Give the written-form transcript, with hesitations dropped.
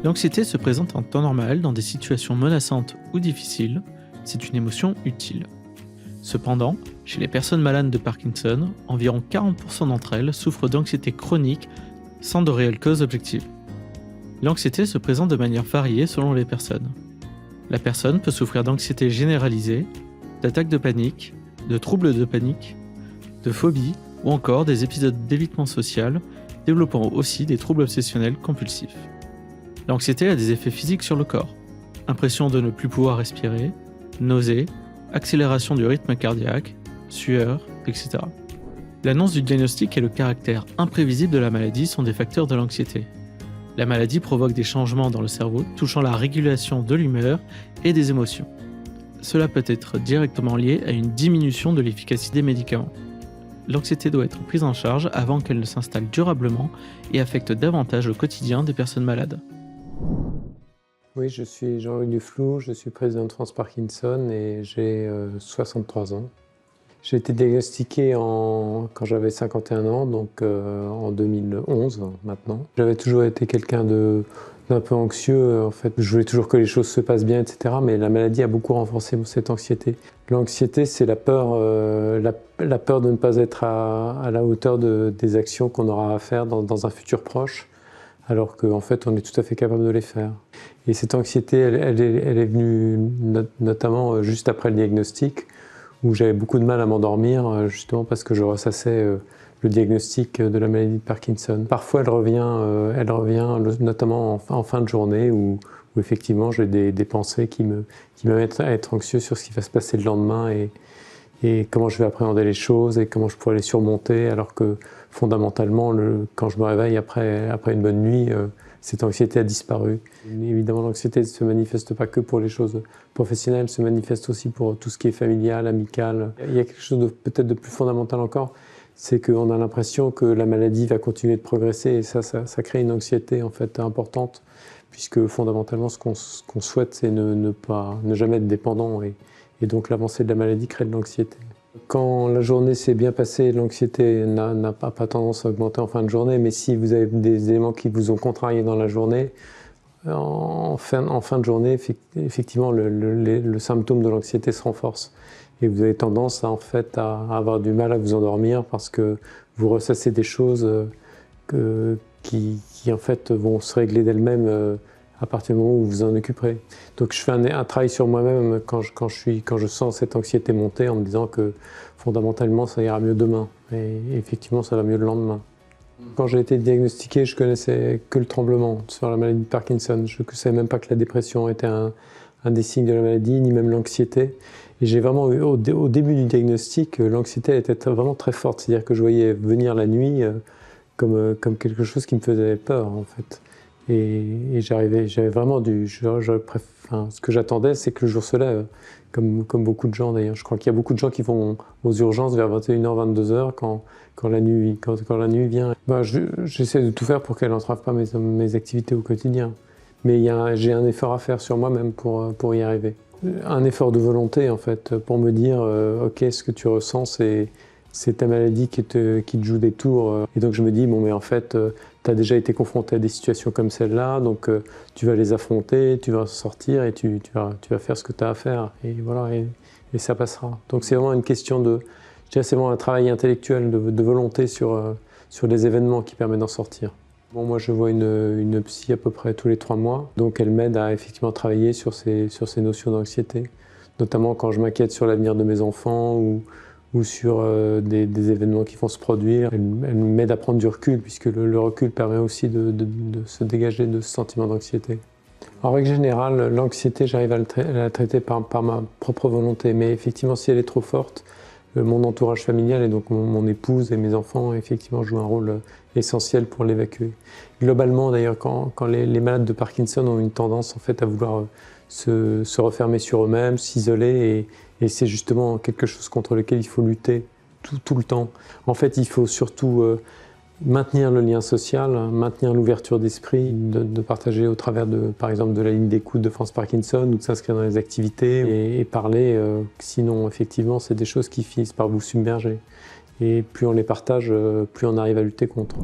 L'anxiété se présente en temps normal dans des situations menaçantes ou difficiles, c'est une émotion utile. Cependant, chez les personnes malades de Parkinson, environ 40% d'entre elles souffrent d'anxiété chronique sans de réelle cause objective. L'anxiété se présente de manière variée selon les personnes. La personne peut souffrir d'anxiété généralisée, d'attaques de panique, de troubles de panique, de phobie ou encore des épisodes d'évitement social, développant aussi des troubles obsessionnels compulsifs. L'anxiété a des effets physiques sur le corps. Impression de ne plus pouvoir respirer, nausées, accélération du rythme cardiaque, sueur, etc. L'annonce du diagnostic et le caractère imprévisible de la maladie sont des facteurs de l'anxiété. La maladie provoque des changements dans le cerveau touchant la régulation de l'humeur et des émotions. Cela peut être directement lié à une diminution de l'efficacité des médicaments. L'anxiété doit être prise en charge avant qu'elle ne s'installe durablement et affecte davantage le quotidien des personnes malades. Oui, je suis Jean-Luc Duflou, je suis président de France Parkinson et j'ai 63 ans. J'ai été diagnostiqué quand j'avais 51 ans, donc en 2011 maintenant. J'avais toujours été quelqu'un d'un peu anxieux, en fait. Je voulais toujours que les choses se passent bien, etc. Mais la maladie a beaucoup renforcé cette anxiété. L'anxiété, c'est la peur de ne pas être à la hauteur des actions qu'on aura à faire dans un futur proche, alors qu'en fait, on est tout à fait capable de les faire. Et cette anxiété, elle est venue notamment juste après le diagnostic, où j'avais beaucoup de mal à m'endormir, justement parce que je ressassais le diagnostic de la maladie de Parkinson. Parfois, elle revient notamment en fin de journée, où effectivement j'ai des pensées qui me mettent à être anxieux sur ce qui va se passer le lendemain et comment je vais appréhender les choses et comment je pourrais les surmonter, alors que fondamentalement, quand je me réveille après une bonne nuit, cette anxiété a disparu. Évidemment, l'anxiété ne se manifeste pas que pour les choses professionnelles, elle se manifeste aussi pour tout ce qui est familial, amical. Il y a quelque chose de peut-être de plus fondamental encore, c'est qu'on a l'impression que la maladie va continuer de progresser et ça crée une anxiété en fait importante, puisque fondamentalement ce qu'on souhaite, c'est ne jamais être dépendant et donc l'avancée de la maladie crée de l'anxiété. Quand la journée s'est bien passée, l'anxiété n'a pas tendance à augmenter en fin de journée, mais si vous avez des éléments qui vous ont contrarié dans la journée, en fin de journée, effectivement, le symptôme de l'anxiété se renforce. Et vous avez tendance en fait, à avoir du mal à vous endormir parce que vous ressassez des choses qui en fait vont se régler d'elles-mêmes à partir du moment où vous vous en occuperez. Donc je fais un travail sur moi-même quand je sens cette anxiété monter en me disant que fondamentalement ça ira mieux demain et effectivement ça va mieux le lendemain. Quand j'ai été diagnostiqué, je connaissais que le tremblement sur la maladie de Parkinson. Je ne savais même pas que la dépression était un des signes de la maladie, ni même l'anxiété. Et j'ai vraiment eu, au début du diagnostic, l'anxiété était vraiment très forte. C'est-à-dire que je voyais venir la nuit comme quelque chose qui me faisait peur en fait. Et j'avais vraiment ce que j'attendais, c'est que le jour se lève, comme beaucoup de gens d'ailleurs. Je crois qu'il y a beaucoup de gens qui vont aux urgences vers 21h, 22h quand la nuit vient. J'essaie de tout faire pour qu'elle n'entrave pas mes activités au quotidien. Mais j'ai un effort à faire sur moi-même pour y arriver. Un effort de volonté en fait, pour me dire ok, ce que tu ressens, c'est ta maladie qui te joue des tours. Et donc je me dis, bon mais en fait, tu as déjà été confronté à des situations comme celle-là, donc tu vas les affronter, tu vas sortir et tu vas faire ce que tu as à faire. Et voilà, et ça passera. Donc c'est vraiment une question je dirais c'est vraiment un travail intellectuel de volonté sur les événements qui permet d'en sortir. Bon, moi je vois une psy à peu près tous les 3 mois, donc elle m'aide à effectivement travailler sur ces notions d'anxiété, notamment quand je m'inquiète sur l'avenir de mes enfants ou sur des événements qui vont se produire. Elle m'aide à prendre du recul, puisque le recul permet aussi de se dégager de ce sentiment d'anxiété. En règle générale, l'anxiété, j'arrive à la traiter par ma propre volonté, mais effectivement, si elle est trop forte, mon entourage familial et donc mon épouse et mes enfants, effectivement, jouent un rôle essentiel pour l'évacuer. Globalement, d'ailleurs, quand les malades de Parkinson ont une tendance en fait, à vouloir se refermer sur eux-mêmes, s'isoler, et c'est justement quelque chose contre lequel il faut lutter tout le temps. En fait, il faut surtout maintenir le lien social, maintenir l'ouverture d'esprit, de partager au travers par exemple de la ligne d'écoute de France Parkinson ou de s'inscrire dans les activités et parler. Sinon, effectivement, c'est des choses qui finissent par vous submerger. Et plus on les partage, plus on arrive à lutter contre.